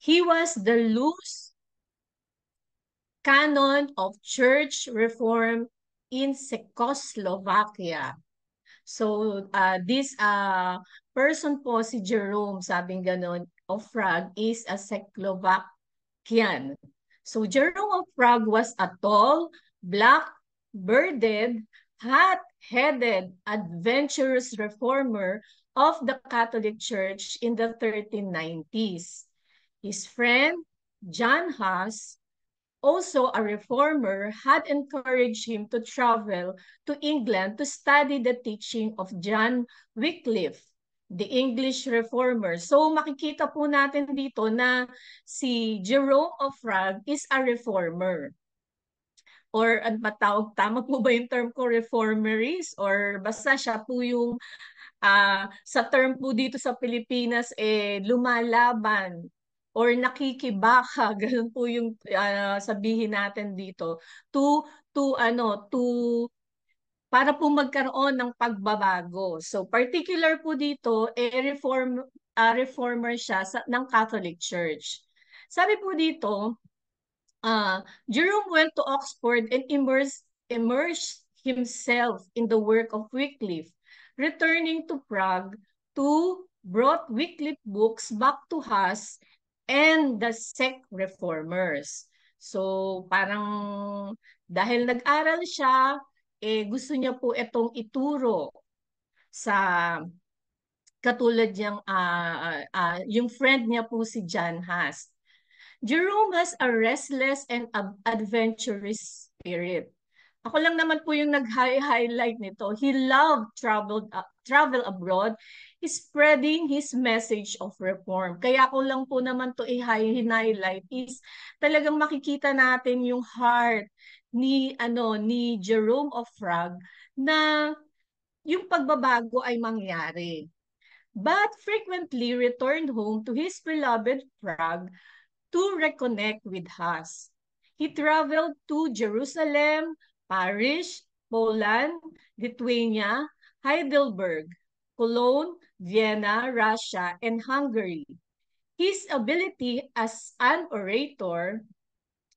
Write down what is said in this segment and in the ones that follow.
He was the loose canon of church reform in Czechoslovakia. So, this person po, si Jerome, sabing ganon, of Prague, is a Czechoslovakian. So, Jerome of Prague was a tall, black-bearded, hot-headed, adventurous reformer of the Catholic Church in the 1390s. His friend, John Huss, also a reformer, had encouraged him to travel to England to study the teaching of John Wycliffe, the English reformer. So makikita po natin dito na si Jerome of Prague is a reformer. Or ano ba tawag, tama po ba yung term ko, reformeries? Or basta siya po yung sa term po dito sa Pilipinas, lumalaban or nakikibaka, ganun po yung sabihin natin dito, to para po magkaroon ng pagbabago. So particular po dito, reformer siya ng Catholic Church. Sabi po dito, Jerome went to Oxford and immersed himself in the work of Wycliffe. Returning to Prague, brought Wycliffe books back to Huss and the Czech reformers. So parang dahil nag-aral siya, gusto niya po itong ituro sa katulad niyang yung friend niya po si John Huss. Jerome has a restless and adventurous spirit. Ako lang naman po yung nag-highlight nito. He loved travel abroad, spreading his message of reform. Kaya ako lang po naman to i-highlight is talagang makikita natin yung heart ni Jerome of Prague na yung pagbabago ay mangyari. But frequently returned home to his beloved Prague to reconnect with us. He traveled to Jerusalem, Paris, Poland, Lithuania, Heidelberg, Cologne, Vienna, Russia, and Hungary. His ability as an orator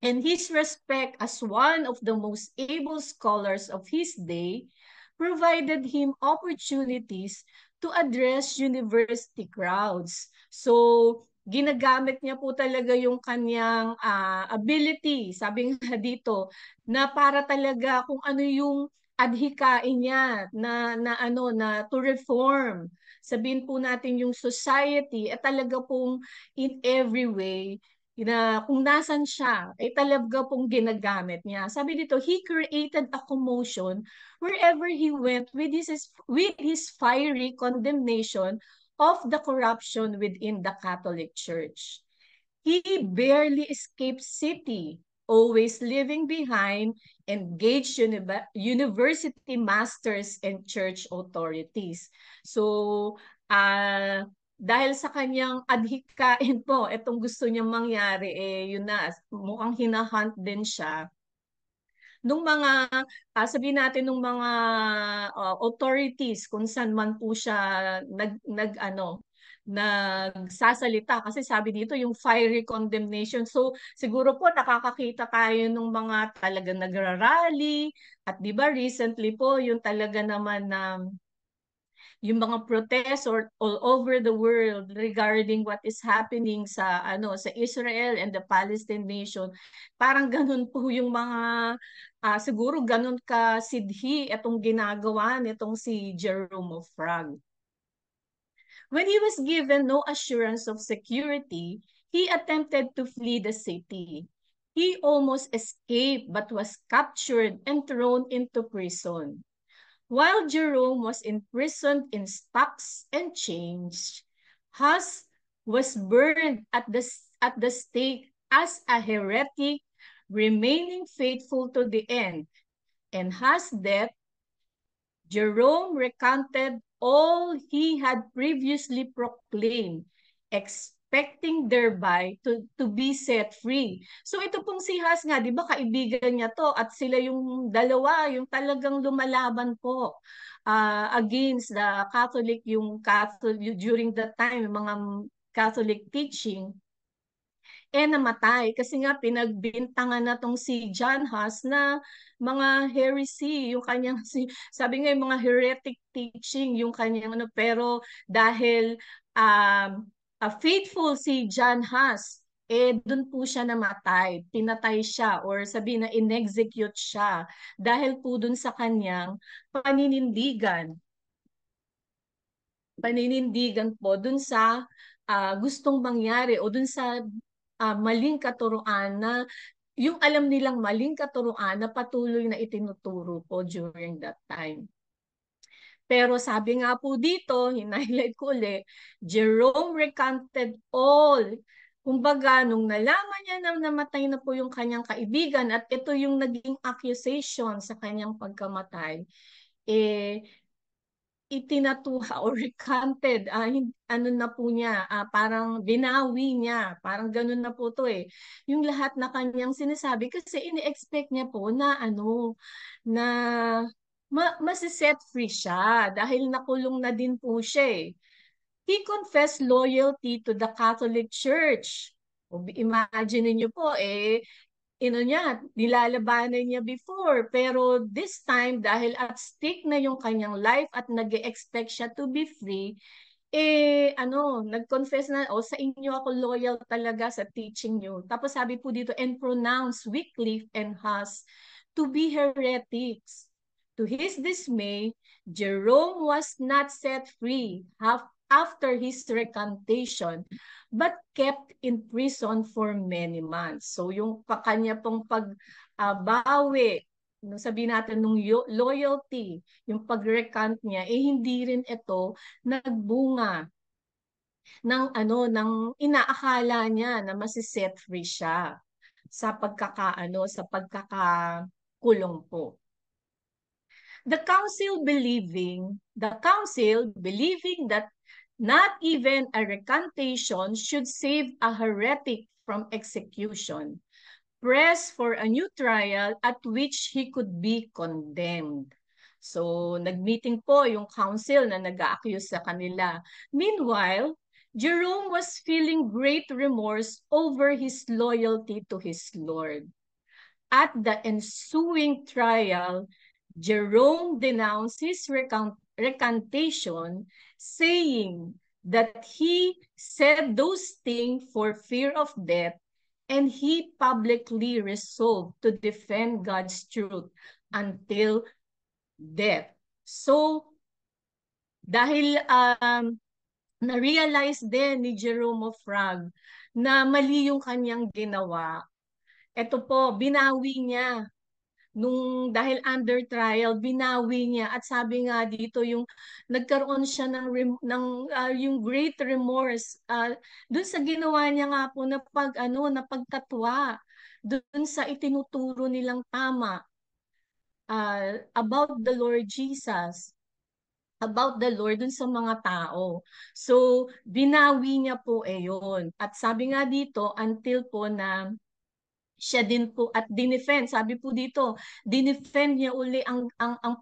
and his respect as one of the most able scholars of his day provided him opportunities to address university crowds. So, ginagamit niya po talaga yung kanyang ability, sabi nga dito, na para talaga kung ano yung adhikain niya na to reform. Sabihin po natin yung society at talaga pong in every way na kung nasan siya, ay talaga pong ginagamit niya. Sabi dito, he created a commotion wherever he went with his fiery condemnation of the corruption within the Catholic Church. He barely escaped city, always leaving behind engaged university masters and church authorities. So, dahil sa kanyang adhikain po, itong gusto niyang mangyari, yun na, mukhang hinahunt din siya nung mga sabihin natin nung mga authorities kung saan man po siya nagsasalita kasi sabi dito yung fiery condemnation. So siguro po nakakakita tayo ng mga talagang nagrarally at 'di ba recently po yung talaga naman na yung mga protests all over the world regarding what is happening sa Israel and the Palestine nation. Parang ganun po yung mga siguro ganun ka sidhi itong ginagawa nitong si Jerome of Prague. When he was given no assurance of security, he attempted to flee the city. He almost escaped but was captured and thrown into prison. While Jerome was imprisoned in stocks and chains, Huss was burned at the stake as a heretic, remaining faithful to the end. And Huss' death, Jerome recounted all he had previously proclaimed, expecting thereby to be set free. So ito pong si Huss nga, di ba kaibigan niya to at sila yung dalawa, yung talagang lumalaban po against the Catholic, during that time, mga Catholic teaching. namatay kasi nga pinagbintangan na tong si John Huss na mga heresy, yung kanyang sabi nga yung mga heretic teaching yung kanyang ano, pero dahil faithful si John Huss, doon po siya namatay, pinatay siya or sabi na inexecute siya dahil po doon sa kanyang paninindigan po dun sa gustong mangyari o dun sa maling katuruan na yung alam nilang maling katuruan na patuloy na itinuturo po during that time. Pero sabi nga po dito, hinighlight ko ulit, Jerome recanted all. Kumbaga, nung nalaman niya na namatay na po yung kanyang kaibigan at ito yung naging accusation sa kanyang pagkamatay, itinatuha or recanted, ano na po niya, parang binawi niya, parang ganun na po to eh. Yung lahat na kanyang sinasabi kasi ini-expect niya po na na masiset free siya dahil nakulong na din po siya eh. He confessed loyalty to the Catholic Church. O, imagine niyo po nilalabanan niya before. Pero this time, dahil at stake na yung kanyang life at nag-expect siya to be free, nag-confess na, sa inyo ako loyal talaga sa teaching niyo. Tapos sabi po dito, and pronounce Wycliffe and Huss to be heretics. To his dismay, Jerome was not set free after his recantation, but kept in prison for many months. So yung kanya pong pagbawi, sabihin natin nung loyalty, yung pag-recant niya, hindi rin ito nagbunga ng inaakala niya na masiset free siya sa pagkakakulong po. The council believing that not even a recantation should save a heretic from execution, pressed for a new trial at which he could be condemned. So, nag-meeting po yung council na nag-a-accuse sa kanila. Meanwhile, Jerome was feeling great remorse over his loyalty to his Lord. At the ensuing trial, Jerome denounced his recantation, saying that he said those things for fear of death, and he publicly resolved to defend God's truth until death. So, dahil na-realize din ni Jerome of Prague na mali yung kanyang ginawa, ito po, binawi niya dahil under trial, binawi niya at sabi nga dito yung nagkaroon siya yung great remorse dun sa ginawa niya nga po na pagtatwa dun sa itinuturo nilang tama about the Lord Jesus, about the Lord dun sa mga tao. So, binawi niya po yun. At sabi nga dito, until po na siya din po at dinefend, sabi po dito, dinefend niya uli ang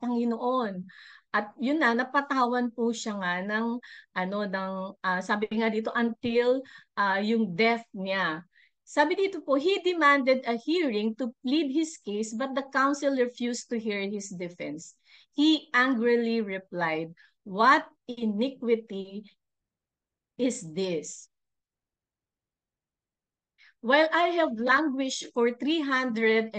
Panginoon. At yun na, napatawan po siya nga sabi nga dito, until yung death niya. Sabi dito po, he demanded a hearing to plead his case, but the council refused to hear his defense. He angrily replied, "What iniquity is this? While I have languished for 350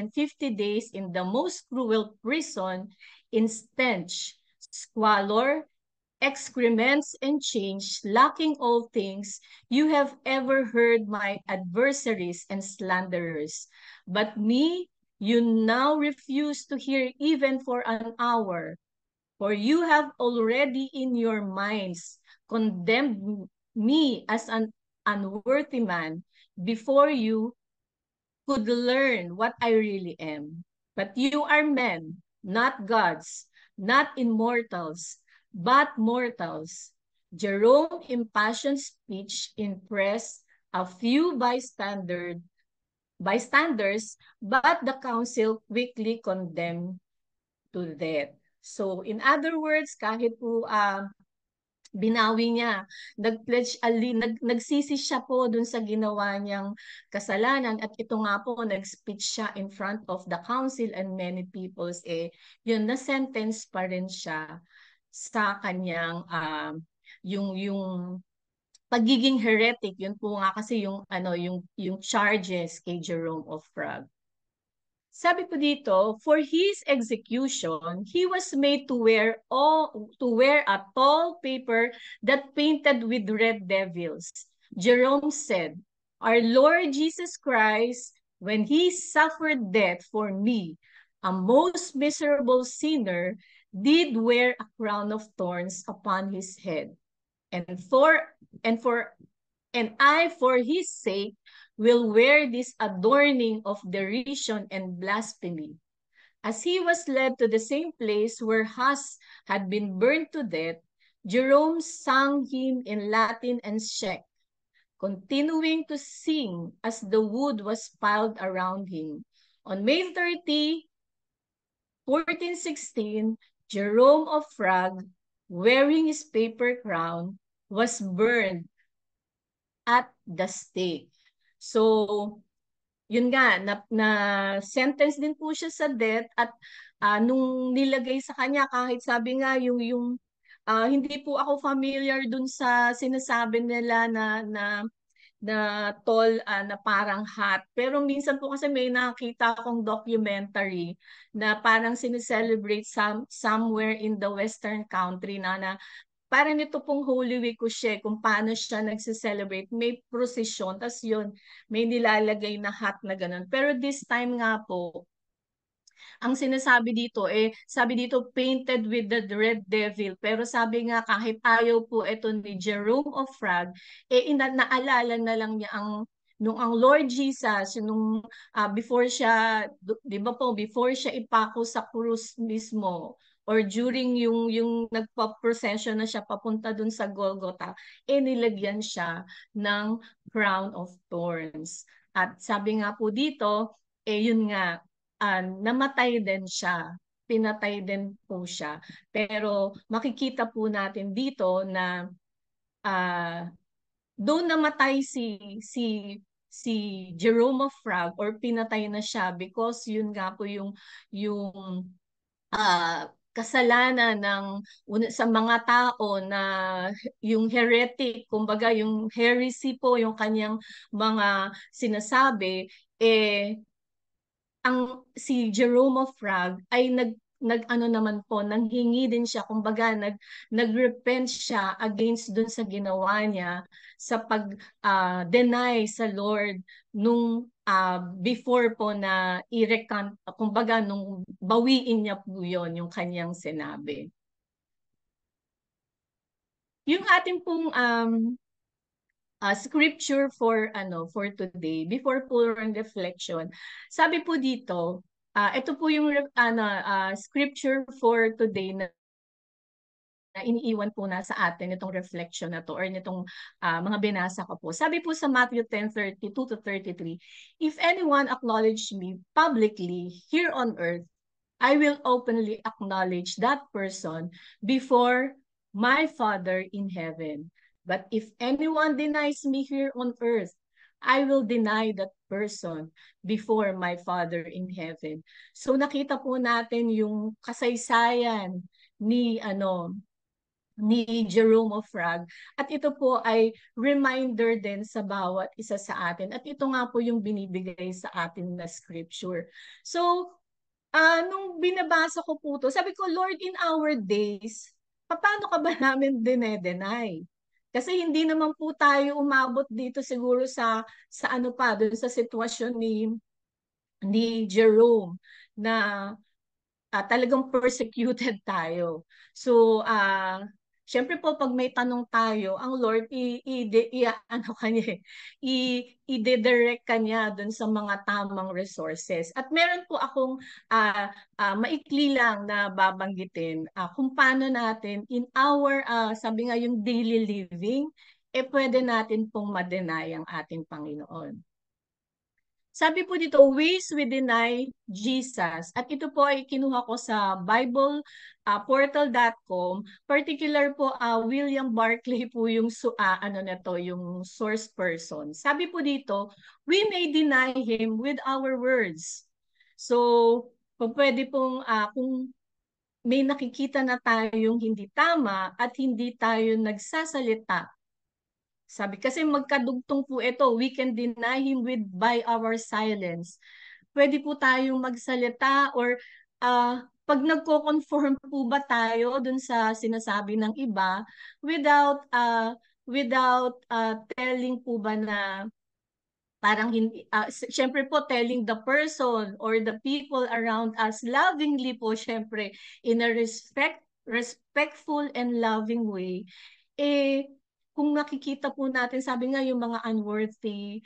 days in the most cruel prison, in stench, squalor, excrements, and change, lacking all things, you have ever heard my adversaries and slanderers. But me, you now refuse to hear even for an hour, for you have already in your minds condemned me as an unworthy man before you could learn what I really am. But you are men, not gods, not immortals, but mortals." Jerome impassioned speech impressed a few bystanders, but the council quickly condemned to death. So, in other words, kahit po binawi niya. Nagsisi siya po dun sa ginawa niyang kasalanan at ito nga po, nag-speech siya in front of the council and many peoples, yun, na-sentence pa rin siya sa kanyang yung pagiging heretic. Yun po nga kasi yung charges kay Jerome of Prague. Sabi po dito, for his execution, he was made to wear a tall paper that painted with red devils. Jerome said, "Our Lord Jesus Christ, when he suffered death for me, a most miserable sinner, did wear a crown of thorns upon his head. And for and for and I, for his sake, will wear this adorning of derision and blasphemy." As he was led to the same place where Huss had been burned to death, Jerome sang him in Latin and Czech, continuing to sing as the wood was piled around him. On May 30, 1416, Jerome of Prague, wearing his paper crown, was burned at the stake. So, yun nga, na sentence din po siya sa death at nung nilagay sa kanya, kahit sabi nga hindi po ako familiar dun sa sinasabi nila na tall na parang hat. Pero minsan po kasi may nakita akong documentary na parang sineselebrate somewhere in the western country na para nito pong Holy Week ko siya, kung paano siya nagse-celebrate. May procession, tas yun, may nilalagay na hat na ganun. Pero this time nga po, ang sinasabi dito, sabi dito, painted with the red devil. Pero sabi nga, kahit ayaw po ito ni Jerome of Prague, naalala na lang niya nung ang Lord Jesus, before siya, di ba po, before siya ipako sa krus mismo, or during yung nagpa-procession na siya papunta dun sa Golgotha, nilagyan siya ng crown of thorns. At sabi nga po dito, yun nga, namatay din siya. Pinatay din po siya. Pero makikita po natin dito na doon namatay si Jerome of Prague, or pinatay na siya because yun nga po yung kasalanan sa mga tao na yung heretic, kumbaga yung heresy po, yung kanyang mga sinasabi, si Jerome of Prague ay nag-ano naman po, nanghingi din siya, kumbaga nagrepent siya against dun sa ginawa niya sa pag-deny sa Lord nung before po na i-recant, kumbaga nung bawiin niya po yon yung kanyang sinabi. Yung ating pong scripture for today, before po yung reflection, sabi po dito, ito po yung scripture for today na iniiwan po na sa atin itong reflection na to, or nitong mga binasa ko po. Sabi po sa Matthew 10:32-33, "If anyone acknowledge me publicly here on earth, I will openly acknowledge that person before my Father in heaven. But if anyone denies me here on earth, I will deny that person before my Father in heaven." So nakita po natin yung kasaysayan ni Jerome of Prague. At ito po ay reminder din sa bawat isa sa atin. At ito nga po yung binibigay sa atin na scripture. So, nung binabasa ko po to, sabi ko, Lord, in our days, paano ka ba namin dinedenay? Kasi hindi naman po tayo umabot dito siguro sa dun sa sitwasyon ni Jerome na talagang persecuted tayo. So, syempre po pag may tanong tayo, ang Lord i-direct kanya dun sa mga tamang resources. At meron po akong maikli lang na babanggitin kung paano natin in our sabi nga yung daily living, pwede natin pong ma-deny ang ating Panginoon. Sabi po dito, ways we deny Jesus. At ito po ay kinuha ko sa bibleportal.com. Particular po, William Barclay po yung yung source person. Sabi po dito, we may deny him with our words. So, pwede pong kung may nakikita na tayong hindi tama at hindi tayo nagsasalita. Sabi, kasi magkadugtong po ito, we can deny him by our silence. Pwede po tayong magsalita or pag nagko-conform po ba tayo dun sa sinasabi ng iba without telling po ba na parang hindi, syempre po telling the person or the people around us lovingly po, syempre in a respectful and loving way, kung nakikita po natin, sabi nga yung mga unworthy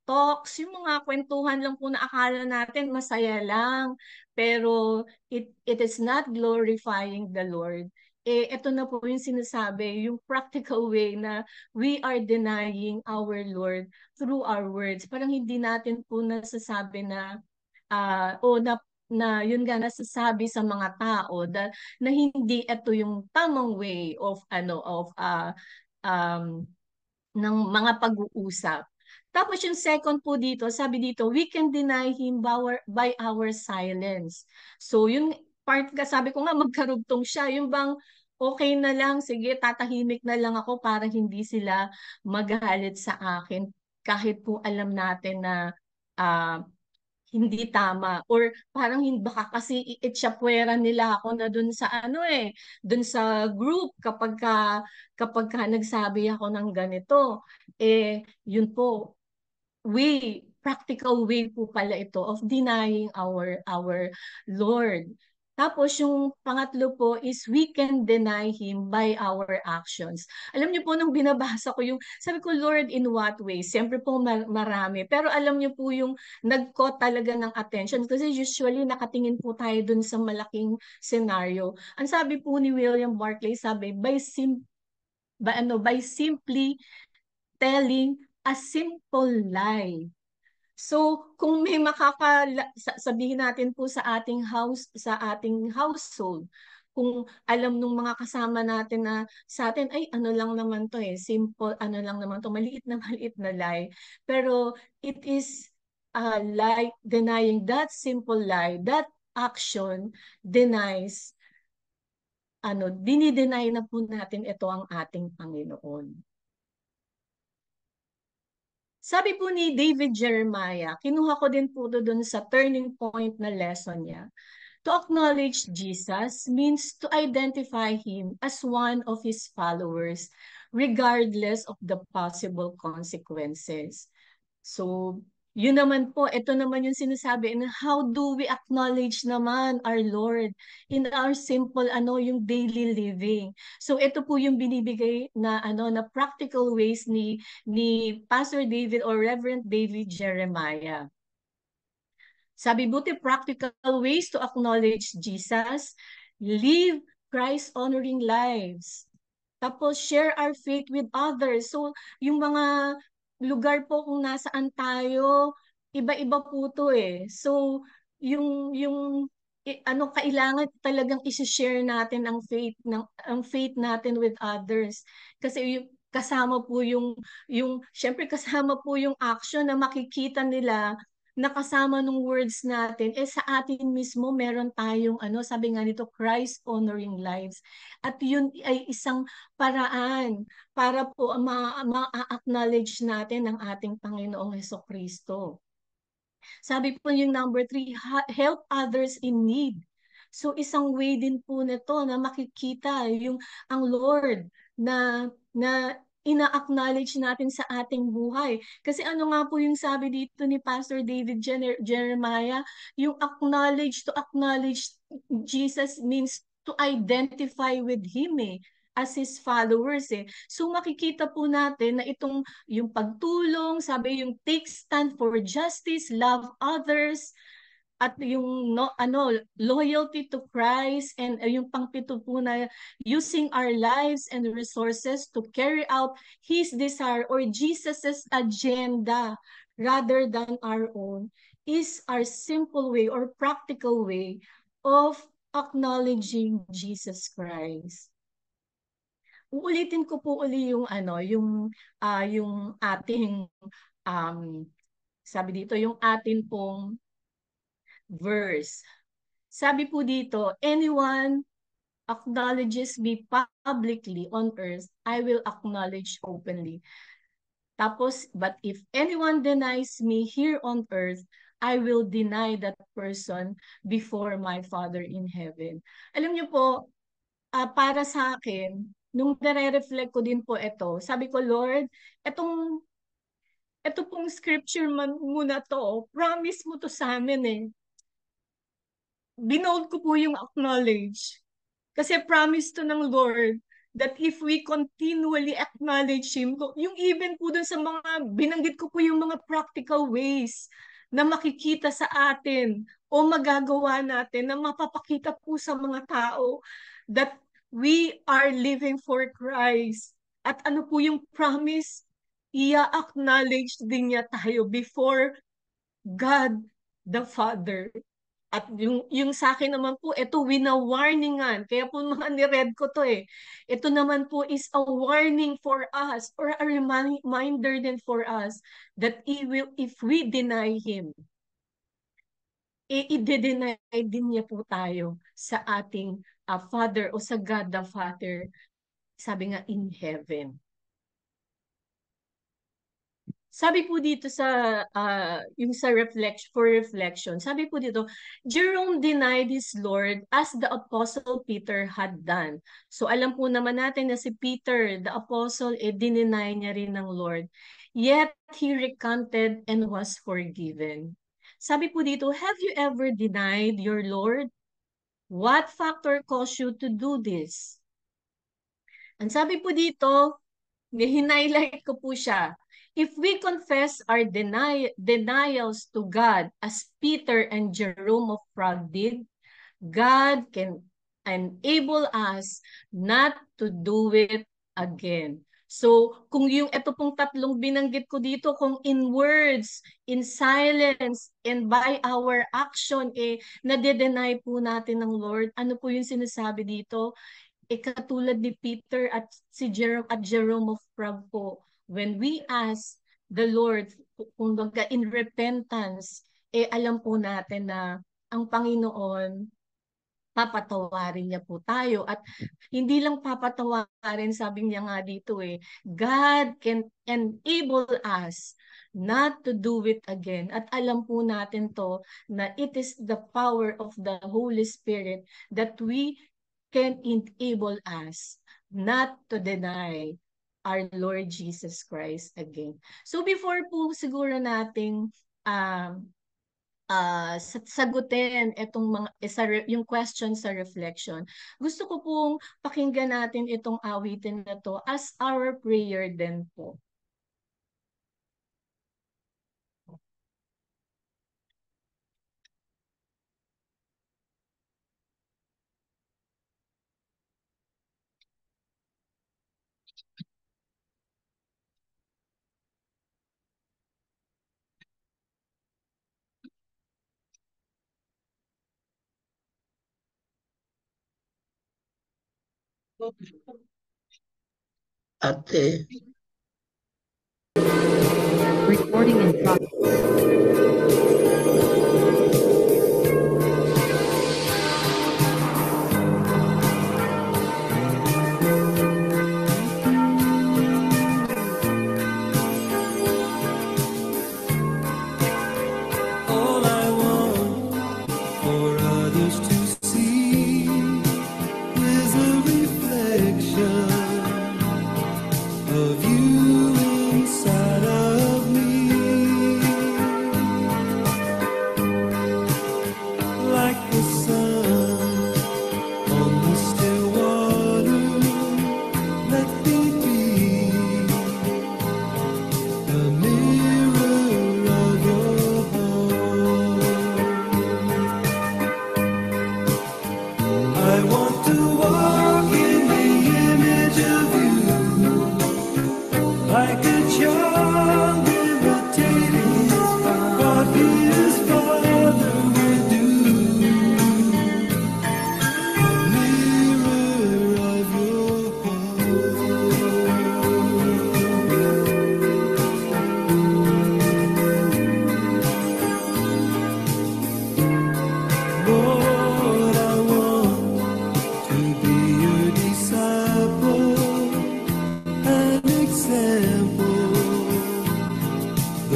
talks, yung mga kwentuhan lang po na akala natin masaya lang, pero it is not glorifying the Lord. Ito na po yung sinasabi, yung practical way na we are denying our Lord through our words. Parang hindi natin po nasasabi na na yun nga nasasabi sa mga tao na hindi ito yung tamang way of ng mga pag-uusap. Tapos yung second po dito, sabi dito, we can deny him by our silence. So yung part ka, sabi ko nga magkarugtong siya, yung bang okay na lang, sige, tatahimik na lang ako para hindi sila magalit sa akin kahit po alam natin na uh, hindi tama or parang baka kasi iitsapwera nila ako na dun sa dun sa group kapag ka nagsabi ako ng ganito, yun po, practical way po pala ito of denying our Lord. Tapos yung pangatlo po is we can deny him by our actions. Alam niyo po nung binabasa ko yung sabi ko, Lord, in what way? Siyempre po marami. Pero alam niyo po yung nag-caught talaga ng attention kasi usually nakatingin po tayo dun sa malaking scenario. Ang sabi po ni William Barclay, sabi by simply telling a simple lie. So, kung may sabihin natin po sa ating household, kung alam nung mga kasama natin na sa atin, ay ano lang naman to simple, ano lang naman to, maliit na lie. Pero it is like denying that simple lie, that action denies, dinidenay na po natin ito ang ating Panginoon. Sabi po ni David Jeremiah, kinuha ko din po doon sa turning point na lesson niya. To acknowledge Jesus means to identify him as one of his followers, regardless of the possible consequences. So, yun naman po, ito naman yung sinasabi, and how do we acknowledge naman our Lord in our simple, yung daily living. So, ito po yung binibigay na, na practical ways ni Pastor David or Reverend David Jeremiah. Sabi, buti practical ways to acknowledge Jesus, live Christ-honoring lives. Tapos, share our faith with others. So, yung mga lugar po kung nasaan tayo, iba-iba po to So, kailangan talagang i-share natin ang faith natin with others. Kasi kasama po syempre kasama po yung action na makikita nila na kasama nung words natin, sa atin mismo meron tayong, sabi nga nito, Christ-honoring lives. At yun ay isang paraan para po ma-acknowledge natin ang ating Panginoong Hesukristo. Sabi po yung number 3, help others in need. So isang way din po nito na makikita ang Lord na ina-acknowledge natin sa ating buhay. Kasi ano nga po yung sabi dito ni Pastor David Jeremiah, yung to acknowledge Jesus means to identify with Him as His followers So makikita po natin na yung pagtulong, sabi yung take stand for justice, love others, at yung loyalty to Christ, and yung pangpito po na using our lives and resources to carry out His desire or Jesus's agenda rather than our own is our simple way or practical way of acknowledging Jesus Christ. Uulitin ko po uli yung yung ating um sabi dito yung atin pong verse. Sabi po dito, anyone acknowledges me publicly on earth, I will acknowledge openly. Tapos, but if anyone denies me here on earth, I will deny that person before my Father in heaven. Alam niyo po, para sa akin, nung nare-reflect ko din po ito, sabi ko, Lord, ito pong scripture muna to, promise mo to sa amin eh. Binold ko po yung acknowledge. Kasi promise to ng Lord that if we continually acknowledge Him, yung even po dun sa mga, binanggit ko po yung mga practical ways na makikita sa atin o magagawa natin na mapapakita po sa mga tao that we are living for Christ. At ano po yung promise? I-acknowledge din niya tayo before God the Father. At yung sa akin naman po, ito wina-warningan. Kaya po mga niread ko to eh. Ito naman po is a warning for us or a reminder din for us that if we deny Him, i-deny din niya po tayo sa ating Father o sa God the Father, sabi nga in heaven. Sabi po dito sa yung sa reflection, sabi po dito, Jerome denied his Lord as the Apostle Peter had done. So alam po naman natin na si Peter, the Apostle, dininay niya rin ng Lord. Yet he recanted and was forgiven. Sabi po dito, have you ever denied your Lord? What factor caused you to do this? Ang sabi po dito, hinighlight ko po siya. If we confess our denials to God as Peter and Jerome of Prague did, God can enable us not to do it again. So, kung yung ito pong tatlong binanggit ko dito, kung in words, in silence, and by our action, nade-deny po natin ng Lord, ano po yung sinasabi dito? Katulad ni Peter at si Jerome of Prague po, when we ask the Lord, kung in repentance, alam po natin na ang Panginoon, papatawarin niya po tayo. At hindi lang papatawarin, sabi niya nga dito God can enable us not to do it again. At alam po natin to na it is the power of the Holy Spirit that we can enable us not to deny our Lord Jesus Christ again. So before po siguro nating sagutin itong yung question sa reflection, gusto ko pong pakinggan natin itong awitin na to as our prayer din po. Ate. Recording in progress. All I want for others to see is a reflection of you inside of me.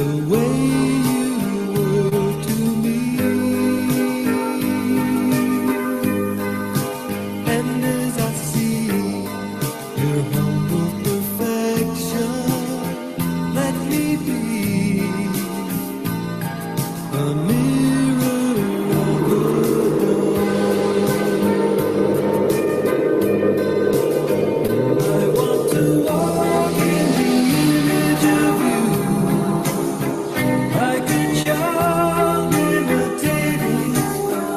the way you were to me. And as I see your humble perfection, let me be a mirror of your I want to walk in the image of you, like a child imitating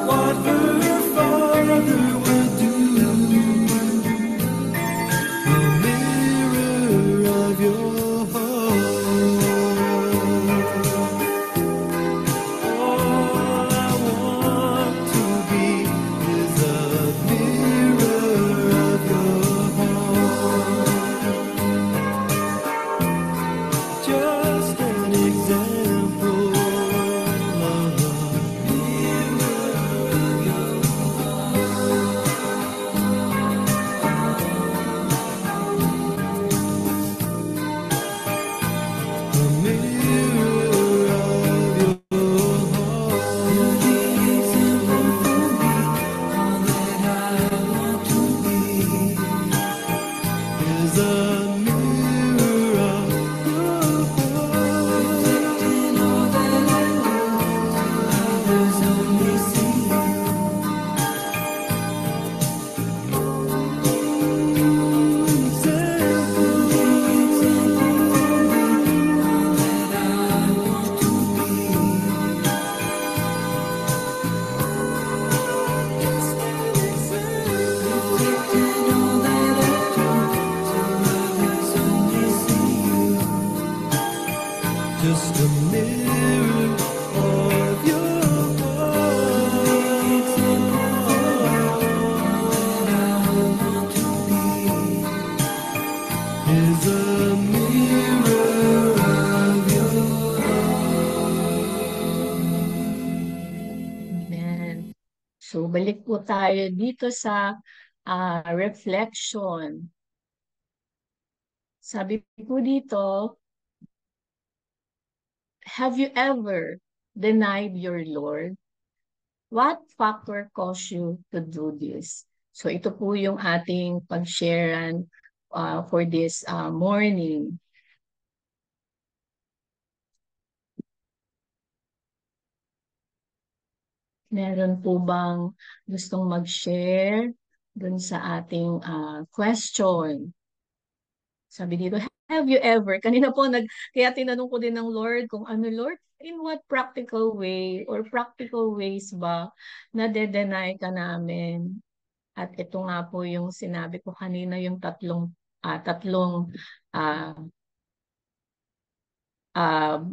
what her father would do. A mirror of your heart. All I want to be is a mirror of your heart. Just an example of a mirror of your heart. A mirror of your heart. You're the example for me. All that I want to be is a mirror of your heart. Reflecting all that I know, others only see you. Just a mirror of your heart. Is a mirror of your Amen. So, balik po tayo dito sa reflection. Sabi po dito, have you ever denied your Lord? What factor caused you to do this? So, ito po yung ating pag-sharean for this morning. Meron po bang gustong mag-share dun sa ating question? Sabi dito, have you ever? Kanina po, kaya tinanong ko din ng Lord kung ano, Lord, in what practical way or practical ways ba na de-deny ka namin? At ito nga po yung sinabi ko kanina, yung tatlong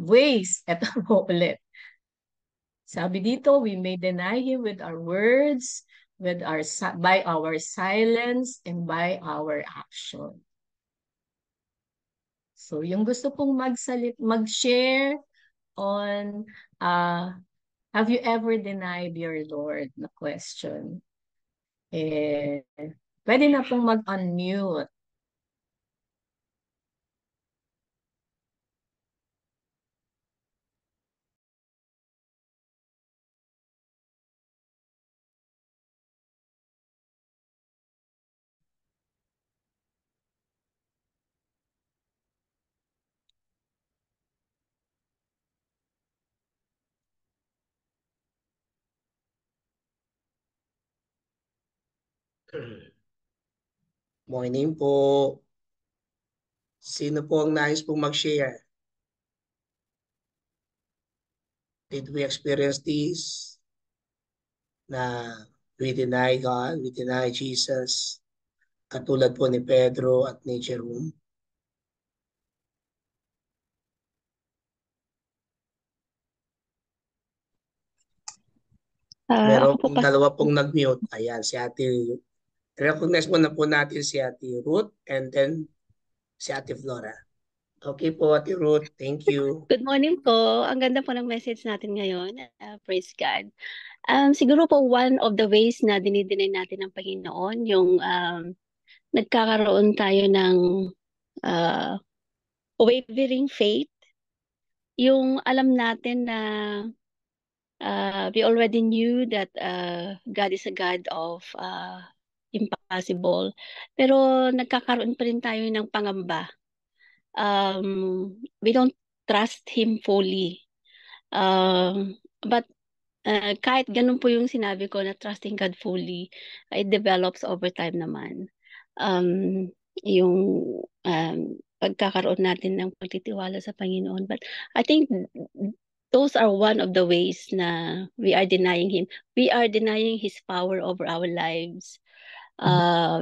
ways. Ito po ulit. Sabi dito, we may deny Him with our words, by our silence, and by our action. So, yung gusto pong mag-share on, have you ever denied your Lord na question? Pwede na pong mag-unmute. Morning po. Sino po ang nais pong mag-share? Did we experience this? Na we deny God, we deny Jesus, katulad po ni Pedro at ni Jerome? Meron Ako po pong dalawa pong nag-mute. Ayan, si Ate. Recognize muna po natin si Ate Ruth and then si Ate Flora. Okay po, Ate Ruth. Thank you. Good morning po. Ang ganda po ng message natin ngayon. Praise God. Siguro po one of the ways na dinideny natin ng Panginoon, yung nagkakaroon tayo ng wavering faith yung alam natin na we already knew that God is a God of impossible. Pero nagkakaroon pa rin tayo ng pangamba. We don't trust Him fully. But kahit ganun po yung sinabi ko na trusting God fully, it develops over time naman. Yung pagkakaroon natin ng pagtitiwala sa Panginoon. But I think those are one of the ways na we are denying Him. We are denying His power over our lives.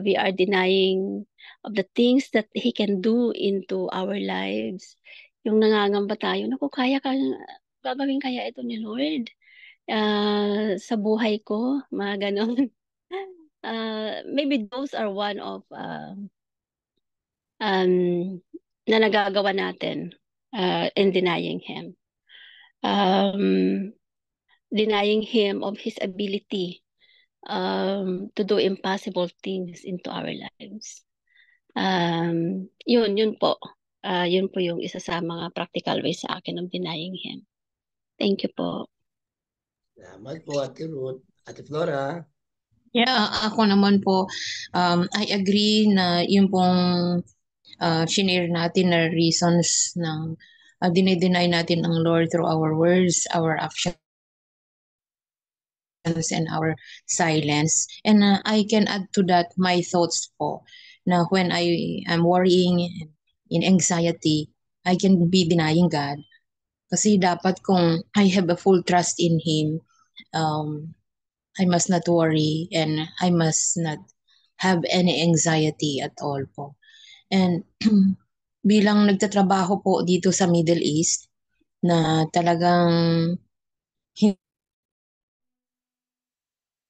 We are denying of the things that He can do into our lives. Yung nangangamba tayo, naku, gagawin kaya ito ni Lord sa buhay ko, mga ganon. Maybe those are one of na nagagawa natin in denying Him. Denying Him of His ability to do impossible things into our lives. Yun po. Yun po yung isa sa mga practical ways sa akin of denying Him. Thank you po. Salamat po, Ate Ruth. Ate Flora. Yeah, ako naman po, I agree na yung pong shinare natin na reasons ng dinideny natin ang Lord through our words, our actions, and our silence. And I can add to that my thoughts po, na when I am worrying in anxiety, I can be denying God. Kasi dapat kung I have a full trust in Him, I must not worry and I must not have any anxiety at all po. And bilang nagtatrabaho po dito sa Middle East, na talagang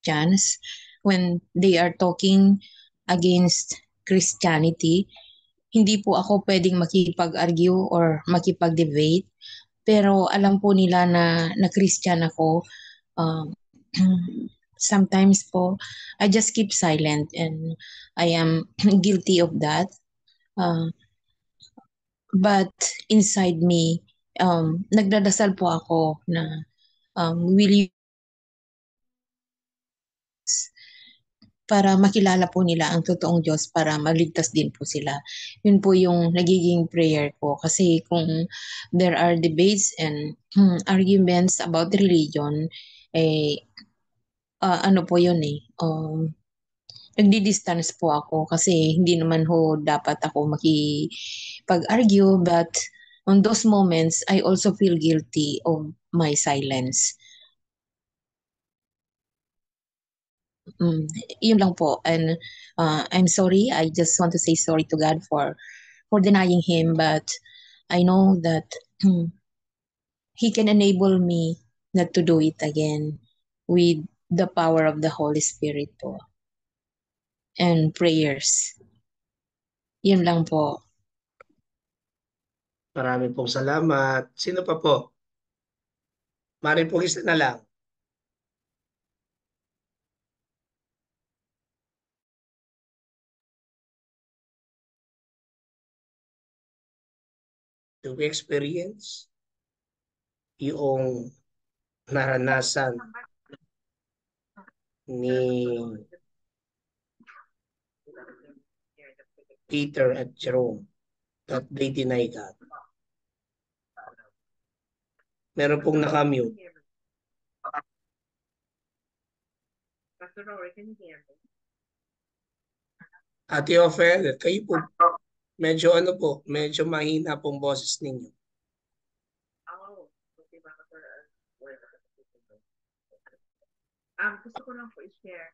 chance when they are talking against Christianity, hindi po ako pwedeng makipag-argue or makipag-debate. Pero alam po nila na Christian ako. Sometimes po, I just keep silent and I am guilty of that. But inside me, nagdadasal po ako na will you para makilala po nila ang totoong Diyos para maligtas din po sila. Yun po yung nagiging prayer ko. Kasi kung there are debates and arguments about religion, ano po yun nagdi-distance po ako kasi hindi naman ho dapat ako makipag-argue, but on those moments, I also feel guilty of my silence. Yun lang po. And I'm sorry. I just want to say sorry to God for denying Him, but I know that He can enable me not to do it again with the power of the Holy Spirit po. And prayers. Yun lang po. Maraming pong salamat. Sino pa po? Maring po isa na lang. Do we experience yung naranasan ni Peter at Jerome that they deny God? Meron pong nakamute. Ate Ofer, kayo po, medyo medyo mahina pong boses ninyo. Gusto ko lang po i-share.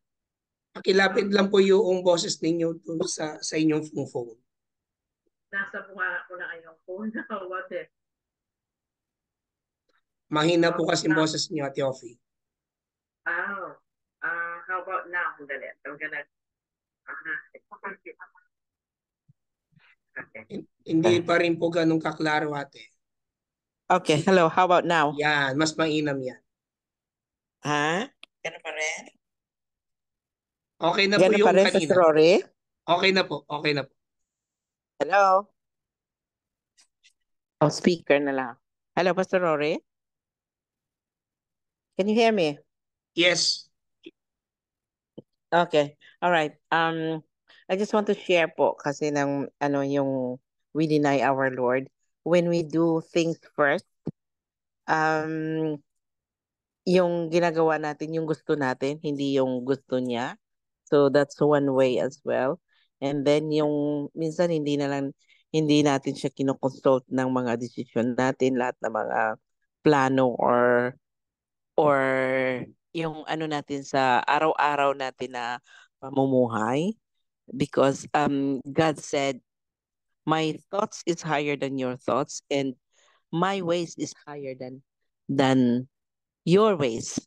Pakilapit lang po yung boses ninyo dun sa inyong phone. Nasa bunga ko na yung phone. What if? Mahina po kasi boses niyo, Ate Ofi. Oh. How about now? I'm gonna. Okay. Hindi pa rin po ganun kaklaro, ate. Okay, hello. How about now? Yan, mas mainam yan. Ha? Ganun pa rin? Okay na po Ganun yung pa rin sa kanina. Rory? Okay na po, okay na po. Hello? Oh, speaker na lang. Hello, Pastor Rory. Can you hear me? Yes. Okay. All right. I just want to share po kasi ng yung we deny our Lord when we do things first. Yung ginagawa natin yung gusto natin, hindi yung gusto niya. So that's one way as well. And then yung minsan hindi natin siya kinoconsult ng mga decision natin, lahat ng mga plano or yung natin sa araw-araw natin na pamumuhay because God said my thoughts is higher than your thoughts and my ways is higher than your ways.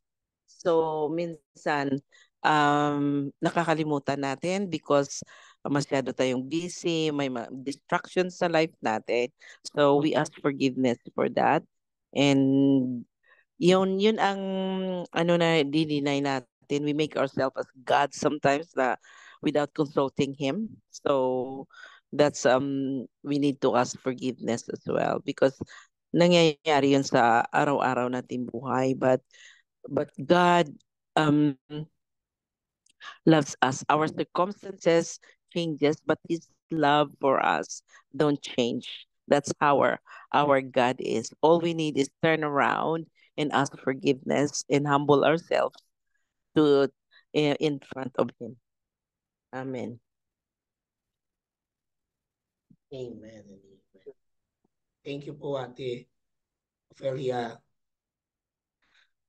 So minsan nakakalimutan natin because masyado tayong busy, may distractions sa life natin. So we ask forgiveness for that. And yun ang na dininay natin. We make ourselves as God sometimes na without consulting Him. So that's we need to ask forgiveness as well because nangyayari yun sa araw-araw nating buhay. But God um loves us. Our circumstances changes, but His love for us don't change. That's how our God is. All we need is turn around and ask forgiveness and humble ourselves to in front of Him. Amen. Amen. Thank you po, Ate Ophelia.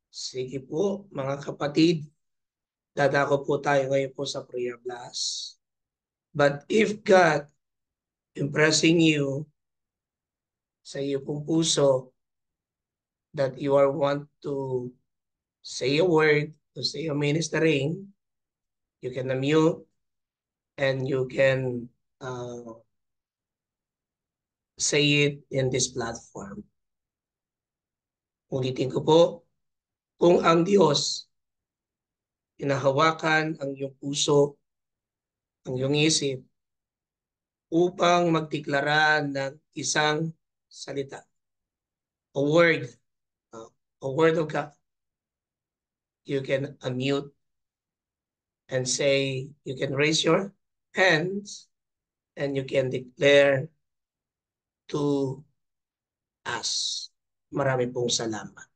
Sige po, mga kapatid. Dadako po tayo ngayon po sa prayer blast. But if God impressing you sa iyo pong puso that you are want to say a word, to say a ministering, you can unmute and you can say it in this platform. Ulitin ko po, kung ang Diyos inahawakan ang iyong puso, ang iyong isip, upang magdeklara ng isang salita, a word of God, you can unmute and say, you can raise your hands and you can declare to us. Marami pong salamat.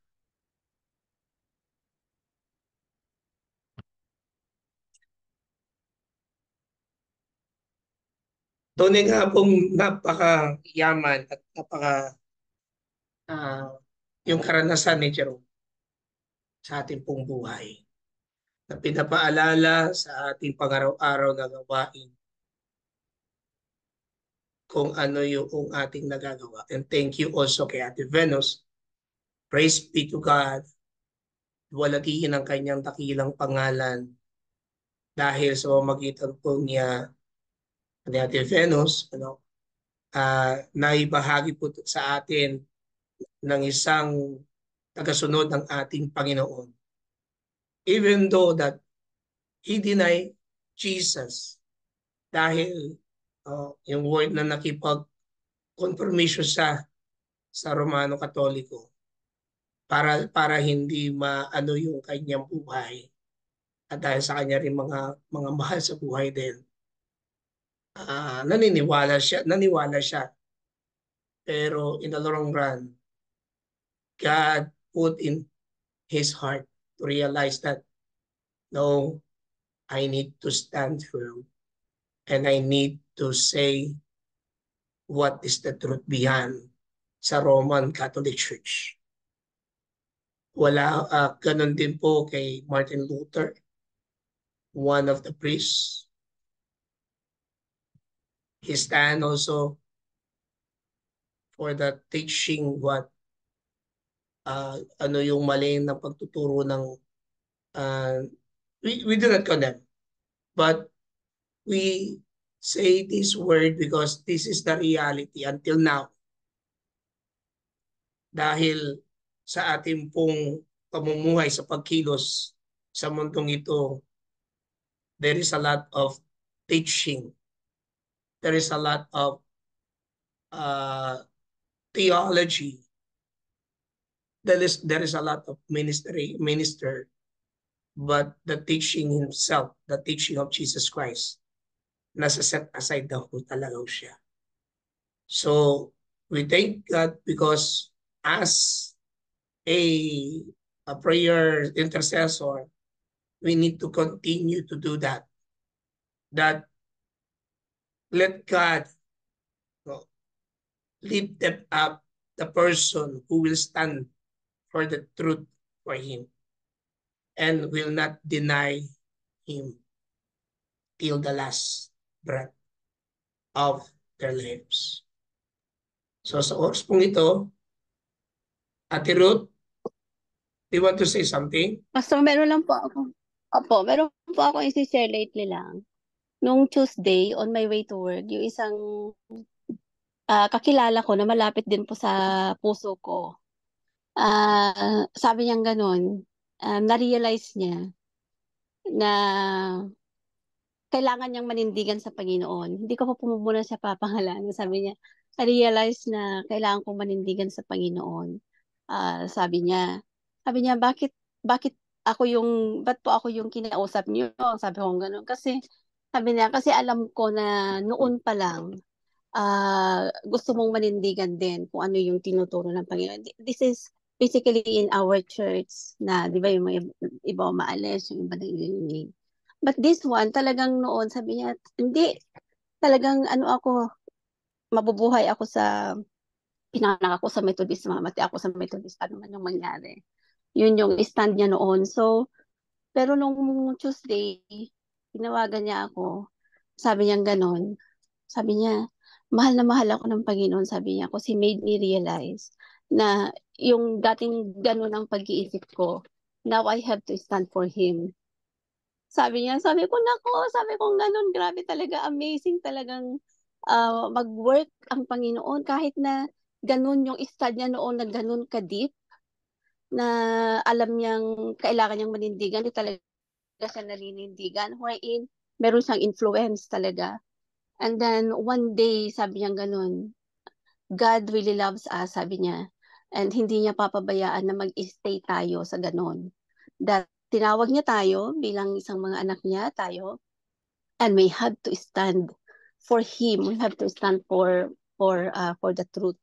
Tunay nga pong napaka-yaman at yung karanasan ni Jerome sa ating pong buhay na pinapaalala sa ating pang-araw-araw na gawain kung ano yung ating nagagawa. And thank you also kay Ate Venus. Praise be to God. Walagihin ang kanyang dakilang pangalan dahil sa pamamagitan po niya ni Ate Venus, naibahagi po sa atin ng isang tagasunod ng ating Panginoon. Even though that he denied Jesus dahil yung word na nakipag-confirmation siya sa Romano Katoliko para hindi maano yung kanyang buhay at dahil sa kanya rin mga mahal sa buhay din. Naniwala siya. Pero in the long run, God put in his heart to realize that, no, I need to stand firm and I need to say what is the truth behind sa Roman Catholic Church. Ganun din po kay Martin Luther, one of the priests. He stand also for the teaching what ano yung mali ng pagtuturo ng we do not condemn, but we say this word because this is the reality until now. Dahil sa ating pong pamumuhay sa pagkilos sa mundong ito, there is a lot of teaching. There is a lot of theology there is a lot of minister, but the teaching of Jesus Christ, nasa set aside daw po talaga siya. So, we thank God because as a prayer intercessor, we need to continue to do that. That let God lift them up, the person who will stand for the truth for him and will not deny him till the last breath of their lives. So sa oras pong ito, Ate Ruth, do you want to say something? Pastor, meron lang po ako. Opo, meron po ako isi-share lately lang. Nung Tuesday, on my way to work, yung isang kakilala ko na malapit din po sa puso ko. Sabi niya ganun, na-realize niya na kailangan niyang manindigan sa Panginoon. Hindi ko pa pumubuna siya papangalanan. Sabi niya, na-realize na kailangan kong manindigan sa Panginoon. Sabi niya, bakit ba't po ako yung kinausap niyo? Sabi ko gano'n. Sabi niya, kasi alam ko na noon pa lang, gusto mong manindigan din kung ano yung tinuturo ng Panginoon. This is basically in our church na, di ba, yung mga iba umaalis, yung iba nag-iinig. But this one, talagang noon, sabi niya, hindi, talagang mabubuhay ako pinanganak ako sa Methodist, mamati ako sa Methodist, ano man yung mangyari. Yun yung stand niya noon. So, pero nung Tuesday, tinawagan niya ako, sabi niya ganon, sabi niya, mahal na mahal ako ng Panginoon, sabi niya, kasi made me realize na yung dating ganon ang pag-iisip ko, now I have to stand for Him. Sabi ko ganun, grabe talaga, amazing talagang mag-work ang Panginoon kahit na ganun yung stand niya noon na ganun ka-deep na alam niyang kailangan niyang manindigan, di talaga siya naninindigan, wherein meron siyang influence talaga. And then one day, sabi niya ganun, God really loves us, sabi niya, and hindi niya papabayaan na mag-stay tayo sa ganun. That tinawag niya tayo bilang isang mga anak niya, tayo, and we have to stand for Him. We have to stand for the truth.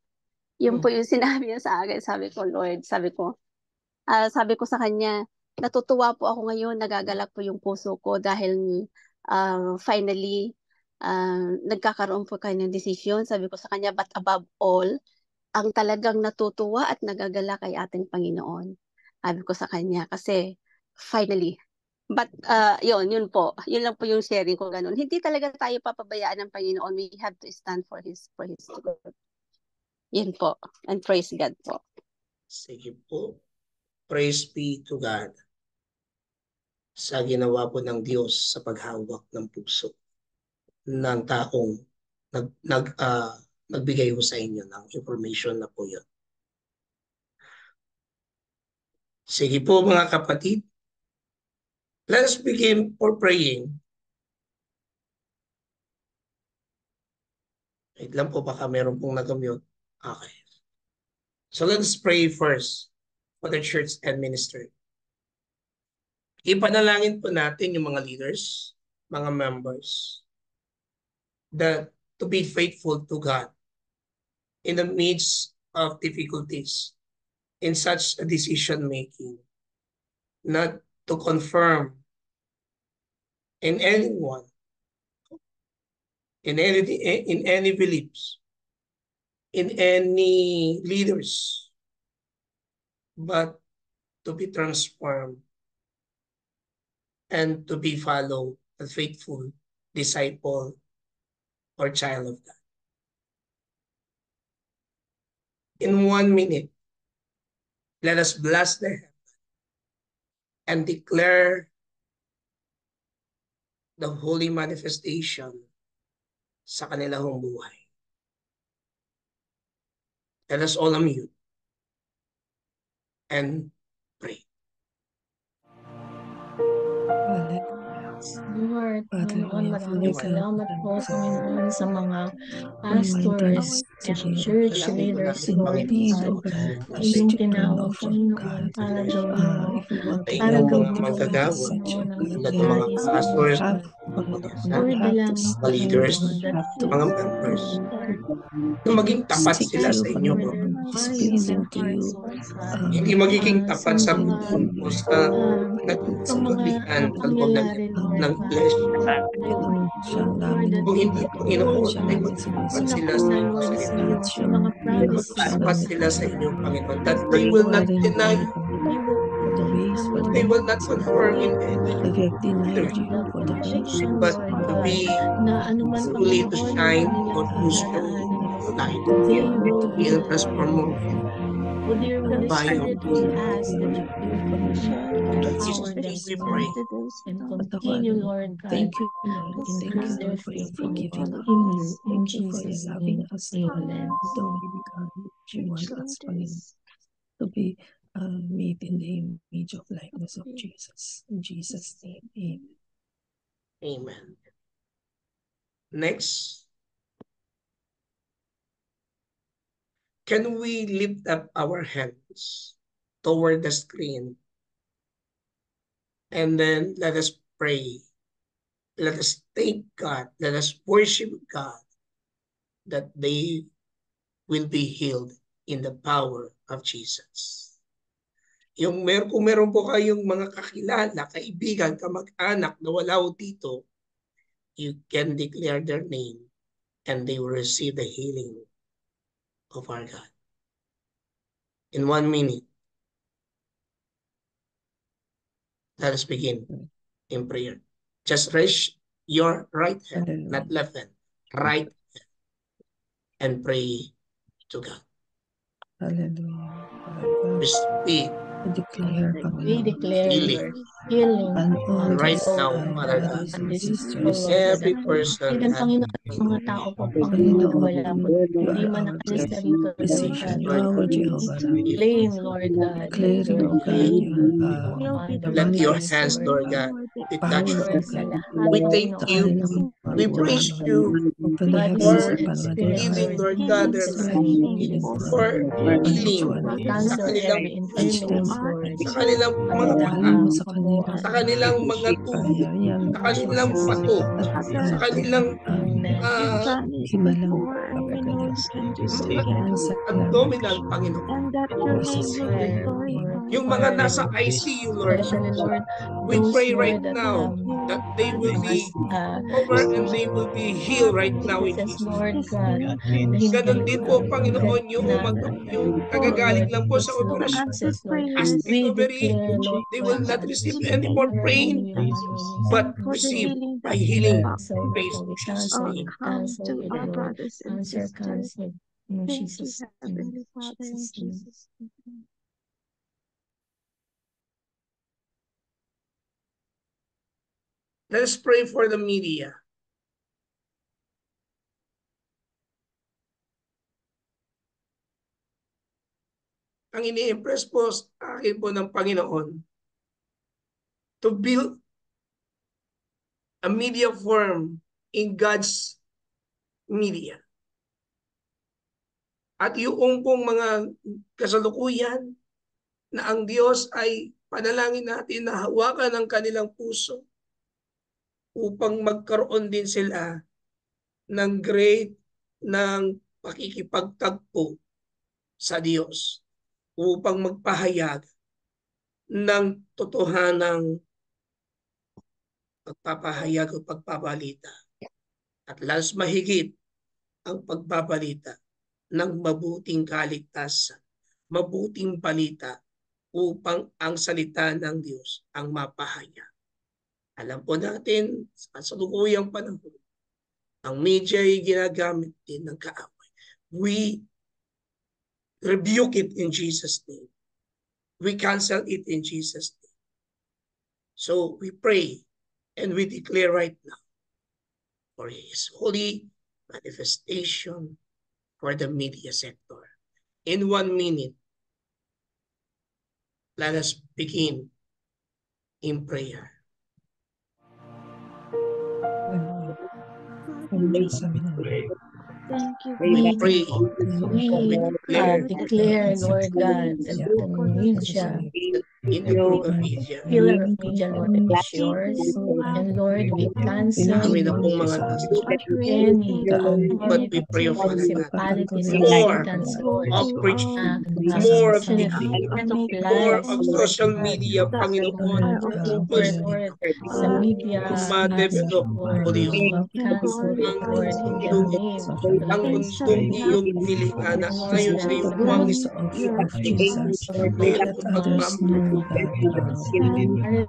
Yun po yung sinabi niya sa akin. Sabi ko, Lord, sabi ko sa kanya, natutuwa po ako ngayon, nagagalak po yung puso ko dahil finally, nagkakaroon po kayo ng desisyon. Sabi ko sa kanya, but above all, ang talagang natutuwa at nagagalak ay ating Panginoon. Sabi ko sa kanya, kasi finally. But yun po. Yun lang po yung sharing ko ganun. Hindi talaga tayo papabayaan ng Panginoon. We have to stand for His truth. Yun po. And praise God po. Sige po. Praise be to God sa ginawa po ng Diyos sa paghawak ng puso ng taong nagbigay ho sa inyo ng information na po yun. Sige po mga kapatid, let us begin for praying. Wait lang po, baka meron pong nag-mute. Okay. So let us pray first for the church and ministry. Ipanalangin po natin yung mga leaders, mga members, that to be faithful to God in the midst of difficulties in such a decision making, not to confirm in anyone, in any beliefs, in any leaders, but to be transformed and to be followed a faithful disciple or child of God. In 1 minute, let us bless the heaven and declare the holy manifestation sa kanilang buhay. Let us all unmute and pray. Lord, heart, Panginoon. Hallelujah. Father Maraming God, salamat po, Panginoon, sa mga remind pastors us and today, church Dalangin po leaders, natin, in the Lord name Panginoon, of God, God, na that iyong you turn tinawag, off, oh Panginoon, God, para gawin mo, if we want to ay para yung go mga gawin to mo, the manggagawa, message, oh Panginoon, ang God, tulad iyong ng then mga nais, we pastors, have, mga we Lord, have to dalangin ko, mga leaders, stand, Panginoon, we that have to mga members, na maging tapat seek sila you, sa inyo, for Lord. their Panginoon, be minds and pleasing to hearts, you, Lord God, Hindi magiging sa tapat sa mga serve o you, sa sa mga nagkakasagalian sa loob pangyayari, Lord ng God. iglesia. I siya ang Lord, namin that Kung they hindi, would Panginoon, hold siya ay namin on maging tapat sila unang-una, sa sinisisi, iyong Lord, sa salita. iyo, at sa siyang mga promises, siya Tapat Lord sila namin sa God. inyo, Panginoon, that That they they will not would, patawarin po deny, kami you will for the keep ways, them, for the Lord they will not ways God, conform in safe any that we have either, denied in you, the for the ways position, but Lord to God, be na anuman, fully to Panginoon, ang shine kanilang or to show pinagdadaanan, your Lord God. light. They will Be be, in Lord transform mo, God. Holy bayan Spirit, mo. we ask that you would continue to In empower Jesus' them name we still pray. and continue, patawarin. Lord God, Thank you, to Lord. Thank increase you, their Lord, for your faith in forgiving you. us. In Thank you for your Jesus' loving name, us. amen. Don't really God, you want us, Panginoon, to be made in the image of likeness of Jesus. In Jesus' name, amen. Amen. Next, can we lift up our hands toward the screen and then let us pray? Let us thank God. Let us worship God that they will be healed in the power of Jesus. Kung meron po kayong mga kakilala, kaibigan, kamag-anak na wala ho dito, you can declare their name and they will receive the healing of our God. In 1 minute, let us begin in prayer. Just raise your right hand, not left hand, right hand, and pray to God. Hallelujah. We speak I declare, We Panginoon, declare healing your healing and all right these to now, Father God. brothers on and this people, sisters, Lord God. Every Even, person has Panginoon, been mga healed. tao po, Panginoon, na Panginoon, wala po, you hindi are man our nakalis na rito, Lord physician, God. you are our We Jehovah Rapha. claim, Lord God, Declaring, your oh God, healing the Let your wonders, hands, manifesting, Lord Lord God. God, be touched. power, Lord, oh sa God, lahat, We thank sa Panginoon, you. kanilang We body, praise Panginoon. you Open the body, heavens, soul, for O and God, where they spirit, are, healing, Lord, Lord in God, their Jesus' life. physically, name, healing Jesus' them For name. healing spiritually, sa Cancel kanilang every touch them, infirmities, Lord. sa kanilang mga dali paa, mo sa Abo, kanilang sa kanilang mga tuhod, kapangyarihan, sa Lord kanilang Jesus, bato, at sa kanilang Amen. himalang kapagaling. We cancel every abdominal, Panginoon. voices of the Pray, enemy. Lord, Yung for mga nasa ICU, Lord, especially, Lord, we those, pray Lord, right that now have that they will mga be covered and they will be healed right now in sicknesses, Jesus' Lord name. God, na Ganon hindi din po, agad Panginoon, yung oh kagagaling Lord, lang po sa with slow operasyon, access, Lord. as We recovery, declare, Lord they will not God, receive any more pain, hallelujah, hallelujah. but receive a healing Cancel it, praise in we Jesus' cancel it, name. cancel it, Lord. Answer, cancel. In Jesus' name. Jesus' name. Let us pray for the media. Ang ini-impress po sa akin po ng Panginoon to build a media firm in God's media. At yung pong mga kasalukuyan na ang Diyos ay panalangin natin na hawakan ang kanilang puso upang magkaroon din sila ng great ng pakikipagtagpo sa Diyos upang magpahayag ng totohanang pagpapahayag o pagpabalita. At lalo mahigit ang pagbabalita ng mabuting kaligtasan, mabuting balita upang ang salita ng Diyos ang mapahayag. Alam po natin sa kasalukuyang panahon, ang media ay ginagamit din ng kaaway. We rebuke it in Jesus' name. We cancel it in Jesus' name. So we pray and we declare right now for His holy manifestation for the media sector. In 1 minute, let us begin in prayer. Ang Diyos sa amin, Lord. Thank you, We We, pray, we we declare declare, Lord God, that the media, that in the group of media, pillar of media, Lord, is yours. And Lord, we cancel kami na pong mga nasa any but we pray, O Father God, principalities and more Satan's Lord of preaching, na more of spirit teaching, of more lies, of Lord social God, media, Panginoon, Lord, Lord, sa media ma-develop, Lord, O Diyos, we cancel it, Lord, in the name of the ang Lord mundong Jesus. iyong nilikha na Lord, ayon sa that iyong The buwangis words of Jesus. mayroon Let pong others know pagmamahal that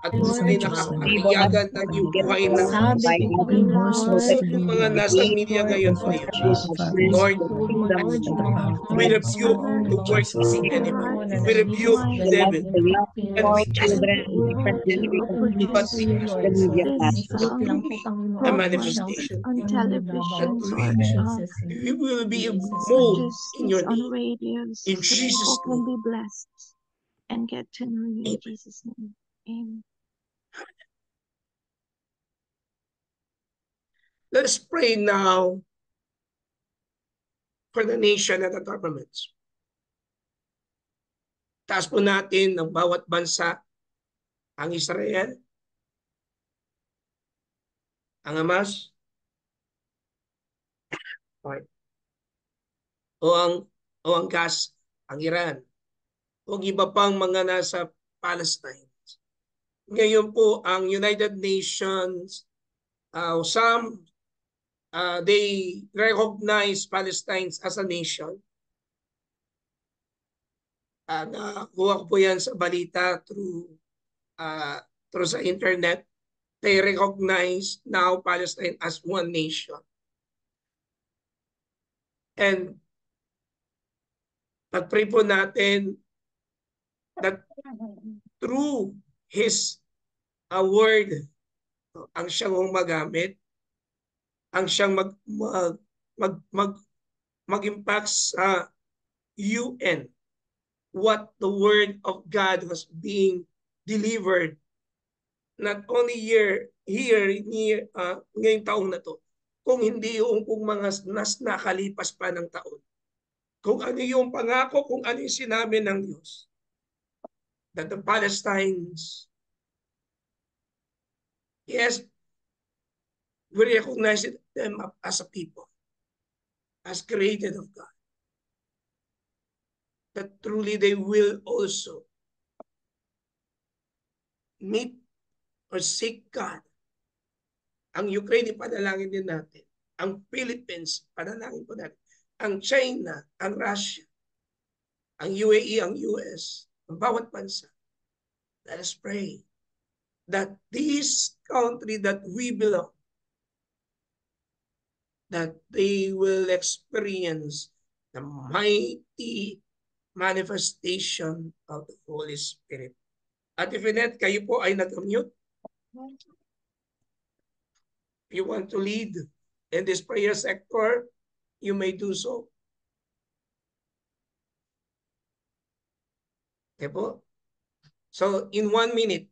at His tunay na righteousness kapahayagan ng iyong buhay na sabi ng be more so Panginoon, sa pong mga stronger nasa media Lord, ngayon, and O for the Diyos. truth of others Lord, Lord, and yung the mga power of the we Holy thoughts, rebuke Spirit. the In Panginoon, works of Jesus' the name. enemy. na We nandito rebuke sa the devil. And we cast we open it but to you, Lord. So, there saglit will lang po, be a Panginoon, isang manifestation that in we, Jesus' name. we will be In Jesus' bold name. in your name. In Jesus' name. and get to know you in Amen. Jesus' name. Amen. Let us pray now for the nation and the governments. Taas po natin ng bawat bansa, ang Israel, ang Hamas, o ang Gaza, ang Iran, o iba pang mga nasa Palestine. Ngayon po ang United Nations, they recognize Palestine as a nation. Nakuha ko po yan sa balita through sa internet. They recognize now Palestine as one nation. And pag-pray po natin that through His word, ang siyang magamit, ang siyang mag-impact sa UN, what the word of God was being delivered, not only here ngayong taong na to, kung hindi yung kung mga nakalipas pa ng taon. Kung ano yung pangako, kung ano yung sinabi ng Diyos, that the Palestinians, yes, we recognize them as a people, as created of God, that truly they will also meet or seek God. Ang Ukraine, ipanalangin din natin. Ang Philippines, panalangin po natin. Ang China, ang Russia, ang UAE, ang US, ang bawat bansa. Let us pray that this country that we belong, that they will experience the mighty manifestation of the Holy Spirit. Ate Finet, kayo po ay nag-mute. If you want to lead in this prayer sector, you may do so. Okay po? So in 1 minute,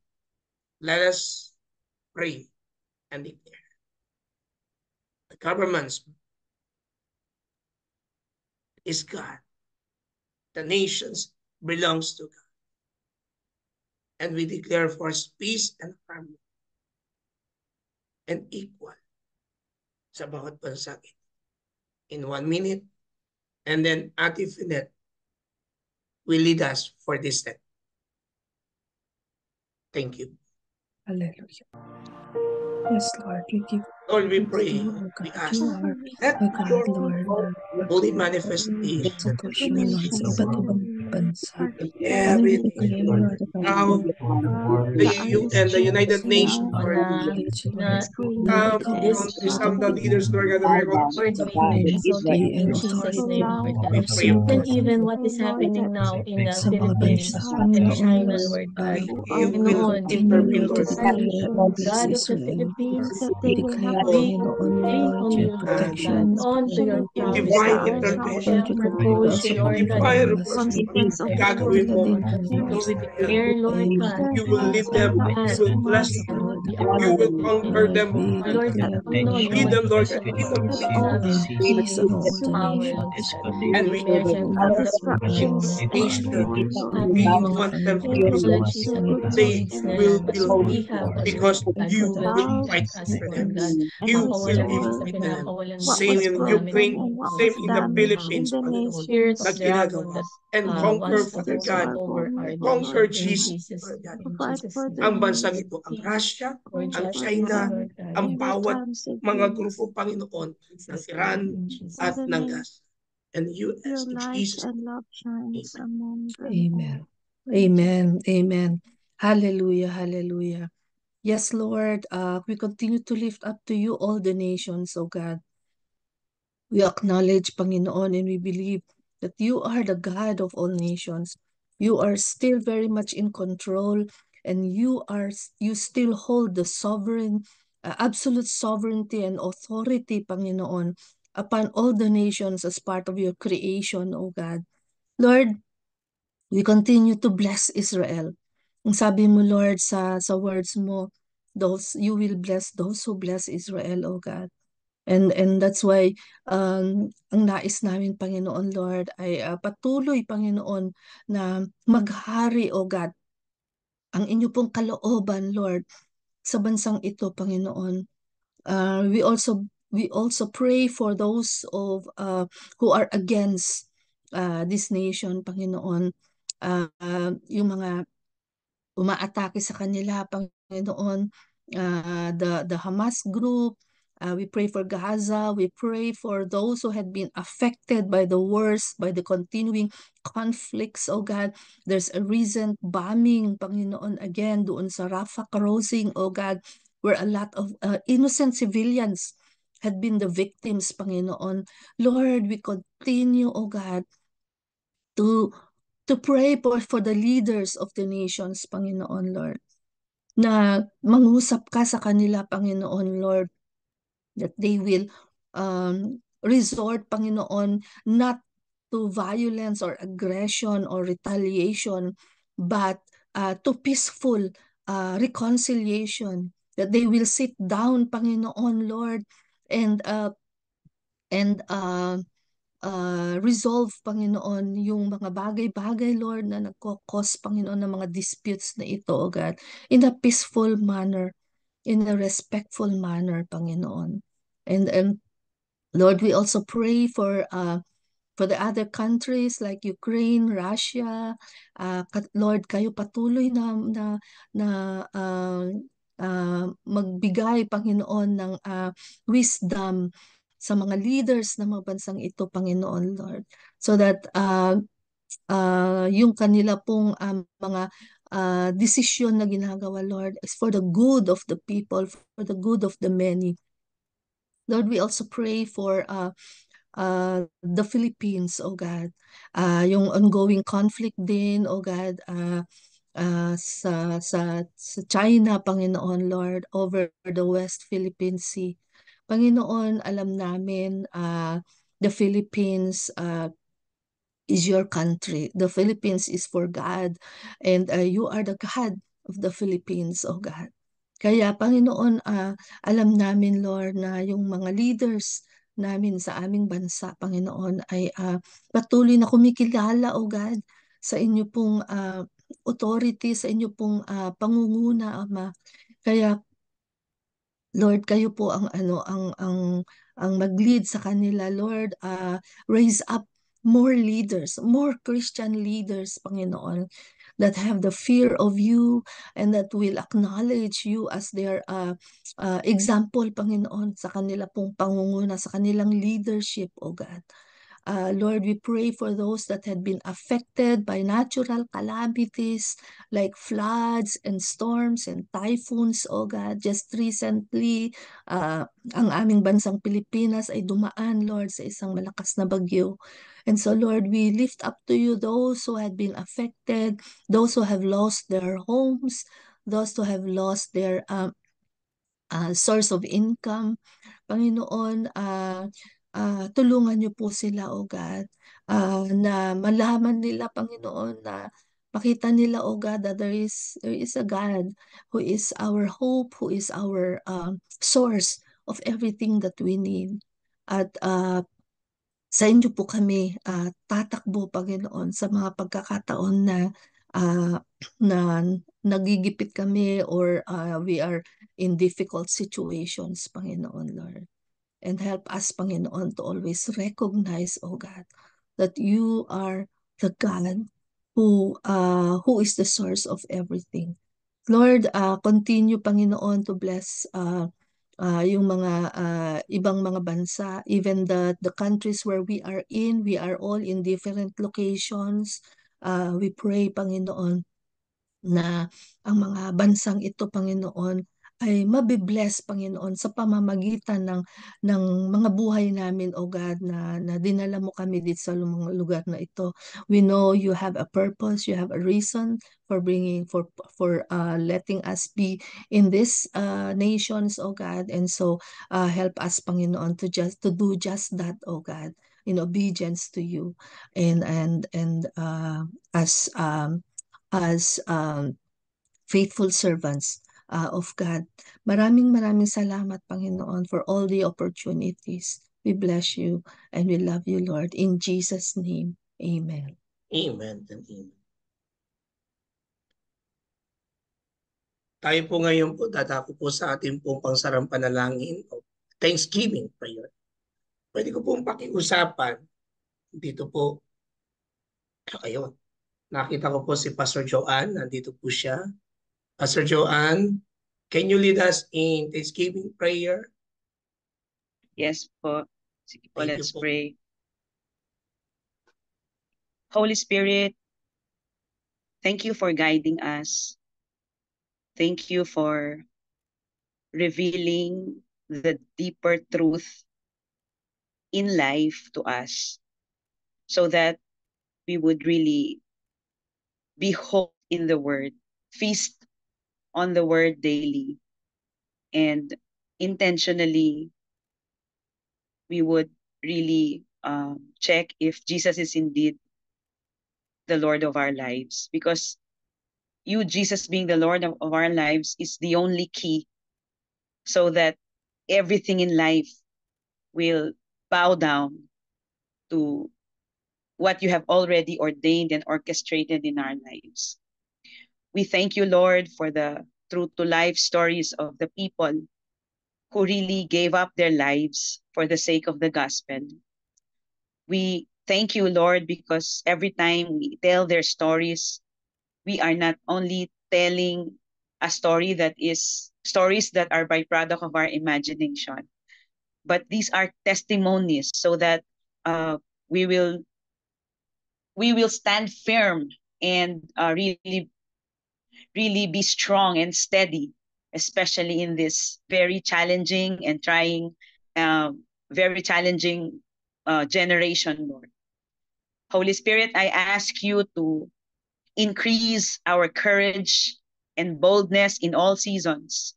let us pray and declare. The governments is God. The nations belongs to God. And we declare for peace and harmony and equal sa bawat bansa in 1 minute. And then Ate Finet will lead us for this step. Thank you. Hallelujah. Yes, Lord, we give Lord, we thanks to pray, you, O we God. ask, You are let a God, your Lord, na holy manifestation sitwasyon, Lord, sa iba't ibang bansa. in Father, we everything. declare, Lord, about Now, the UN, the United Nations, Lord, village, Lord, we some declare this countries, that some of the leaders, Lord, God, words the we cancel it authority in and Jesus' authority name, Lord God. we pray, O And God. even what is happening now in the sa mga bansa, Philippines and Panginoon, China, Lord God. You we will Panginoon, intervene, continue to Lord God. declare and the bless God of the Israel. Philippines, We declare, Oh, we Panginoon, lean Lord, on your you, Lord God, protection, on to your in promise, divine Lord. intervention, Lord, you Whatever continue goes, also in Lord God, divine protect us, reversal, in gagawin in the mo, name So of we Israel, declare, Lord God, Amen. you will lead them, you as will bless them, and be our You will refuge. conquer them, We Lord, declare we know you lead will them, Lord, keep us and lead them safe. to You you. have peace given among us all the power, nations. Lord God. And You we mentioned that the Distractions the on the nation, way, Lord. have we mga want them to Thank you for technologies your and goodness they upgrades in na this will yan, but believe we moment, have Lord. already because God you will provided Allow fight us, for them. Lord God. and You will Makawalan be mo restore sa with them. kinakawalan mo what sa Same was in broken Ukraine, and Panginoon. what same was in the damaged in Philippines, the Panginoon, Spirit na of nations. dragon ginagawa. that And Lord, conquer, wants to Father justice, God, Lord overpower God, our make a conquer nation way. in Jesus, Jesus' Lord God. name, in Provide Jesus' for the name. Ang bansang needs, ito, ang Peace, Russia, Lord ang Jesus, comfort, China, Lord, Lord God, ang in in their bawat times of mga need. grupo, Panginoon, ng Jesus' name, Iran in In at Jesus' the ng name, Gaza and your US in light Jesus' and name. love shines Amen. among them all. Amen. Amen. Amen. Hallelujah. Hallelujah. Yes, Lord, we continue to lift up to you all the nations, oh God. We acknowledge, Panginoon, and we believe that you are the God of all nations. You are still very much in control, and you still hold the sovereign, absolute sovereignty and authority, Panginoon, upon all the nations as part of your creation, O God. Lord, we continue to bless Israel. Ang sabi mo, Lord, sa words mo, those you will bless those who bless Israel, O God. And that's why ang nais namin, Panginoon Lord, ay patuloy, Panginoon, na maghari, O God, ang inyo pong kalooban, Lord, sa bansang ito, Panginoon. We also pray for those who are against this nation, Panginoon. Yung mga umaatake sa kanila, Panginoon, the Hamas group. We pray for Gaza. We pray for those who had been affected by the wars, by the continuing conflicts, oh God. There's a recent bombing, Panginoon, again, doon sa Rafah crossing, oh God, where a lot of innocent civilians had been the victims, Panginoon. Lord, we continue, oh God, to pray for the leaders of the nations, Panginoon, Lord, na mangusap ka sa kanila, Panginoon, Lord, that they will resort, Panginoon, not to violence or aggression or retaliation, but to peaceful reconciliation, that they will sit down, Panginoon, Lord, and resolve, Panginoon, yung mga bagay-bagay, Lord, na nagkakos, Panginoon, ng mga disputes na ito, O God, in a peaceful manner, in a respectful manner, Panginoon. And Lord, we also pray for the other countries like Ukraine, Russia. Lord, kayo patuloy na magbigay, Panginoon, ng wisdom sa mga leaders ng mga bansang ito, Panginoon, Lord, so that yung kanila pong mga desisyon na ginagawa, Lord, is for the good of the people, for the good of the many. Lord, we also pray for the Philippines, oh God. Yung ongoing conflict din, oh God, sa China, Panginoon, Lord, over the West Philippine Sea. Panginoon, alam namin, the Philippines is your country. The Philippines is for God, and you are the God of the Philippines, oh God. Kaya, Panginoon, alam namin, Lord, na yung mga leaders namin sa aming bansa, Panginoon, ay patuloy na kumikilala, oh God, sa inyo pong authority, sa inyo pong pangunguna, Ama. Kaya, Lord, kayo po ang mag-lead sa kanila, Lord. Raise up more leaders, more Christian leaders, Panginoon, that have the fear of you and that will acknowledge you as their example, Panginoon, sa kanila pong pangunguna, sa kanilang leadership, O God. Lord, we pray for those that had been affected by natural calamities like floods and storms and typhoons, oh God. Just recently, ang aming bansang Pilipinas ay dumaan, Lord, sa isang malakas na bagyo. And so, Lord, we lift up to you those who had been affected, those who have lost their homes, those who have lost their source of income. Panginoon, tulungan niyo po sila, O God, na malaman nila, Panginoon, na Makita nila, oh God, that there is a God who is our hope, who is our source of everything that we need. At sa inyo po kami tatakbo, Panginoon, sa mga pagkakataon na uh, na nagigipit kami or we are in difficult situations, Panginoon, Lord. And help us, Panginoon, to always recognize, oh God, that you are the God who is the source of everything. Lord, continue, Panginoon, to bless yung mga ibang mga bansa, even the countries where we are all in different locations. We pray, Panginoon, na ang mga bansang ito, Panginoon, ay mabibless, Panginoon, sa pamamagitan ng mga buhay namin, O God, na dinala mo kami dito sa mga lugar na ito. We know you have a purpose, you have a reason for letting us be in these nations, O God, and so help us, Panginoon, to do just that, O God, in obedience to you, and as faithful servants of God. Maraming salamat, Panginoon, for all the opportunities. We bless you and we love you, Lord. In Jesus' name, amen. Amen and amen. Tayo po ngayon po, dadako po sa ating pong pangsarang panalangin o Thanksgiving prayer. Pwede ko pong pakiusapan dito po. Ayun. Nakita ko po si Pastor Joanne. Nandito po siya. Pastor Joanne, can you lead us in Thanksgiving prayer? Yes po. Sige po, Thank you let's po. pray. Holy Spirit, thank you for guiding us. Thank you for revealing the deeper truth in life to us so that we would really behold in the Word, feast on the Word daily, and intentionally we would really check if Jesus is indeed the Lord of our lives, because you, Jesus, being the Lord of our lives is the only key so that everything in life will bow down to what you have already ordained and orchestrated in our lives. We thank you, Lord, for the true to life stories of the people who really gave up their lives for the sake of the gospel. We thank you, Lord, because every time we tell their stories, we are not only telling a story that is stories that are byproduct of our imagination, but these are testimonies so that we will stand firm and really be strong and steady, especially in this very challenging and trying, very challenging generation, Lord. Holy Spirit, I ask you to increase our courage and boldness in all seasons.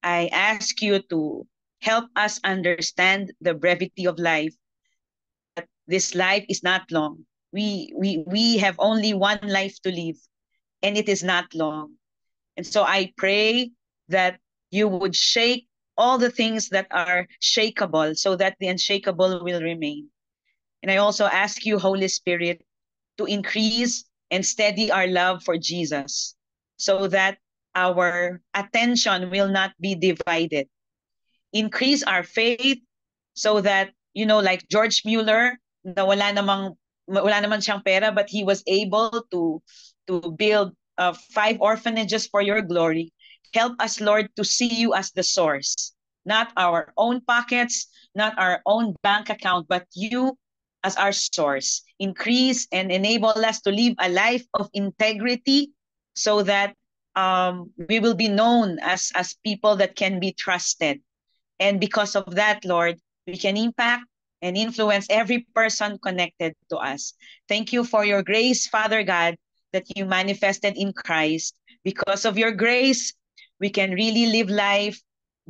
I ask you to help us understand the brevity of life, that this life is not long. We have only one life to live, and it is not long. And so I pray that you would shake all the things that are shakeable so that the unshakable will remain. And I also ask you, Holy Spirit, to increase and steady our love for Jesus so that our attention will not be divided. Increase our faith so that, like George Mueller, na wala naman siyang pera, but he was able to build 5 orphanages for your glory. Help us, Lord, to see you as the source, not our own pockets, not our own bank account, but you as our source. Increase and enable us to live a life of integrity so that we will be known as people that can be trusted. And because of that, Lord, we can impact and influence every person connected to us. Thank you for your grace, Father God, that you manifested in Christ. Because of your grace, we can really live life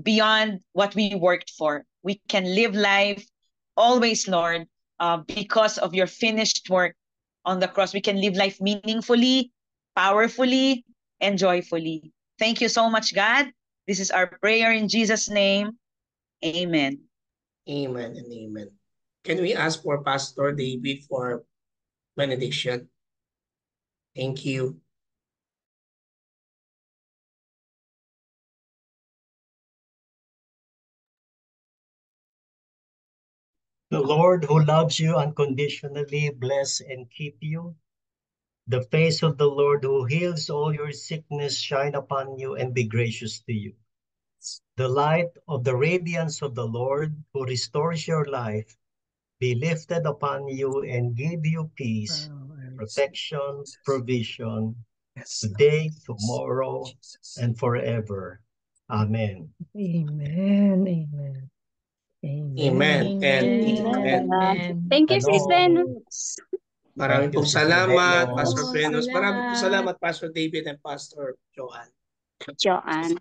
beyond what we worked for. We can live life always, Lord, because of your finished work on the cross, we can live life meaningfully, powerfully, and joyfully. Thank you so much, God. This is our prayer in Jesus' name. Amen. Amen and amen. Can we ask for Pastor David for benediction? Thank you. The Lord who loves you unconditionally bless and keep you. The face of the Lord who heals all your sickness shine upon you and be gracious to you. The light of the radiance of the Lord who restores your life be lifted upon you and give you peace, protection, provision, today, tomorrow, and forever. Amen. Amen. Amen. Amen and amen. Amen. Thank you, Sis Shalom. Venus. Maraming Thank you, pong Sister salamat, Venus. Pastor Oh, Venus. Maraming pong sila. salamat, Pastor David and Pastor Joanne. Joanne.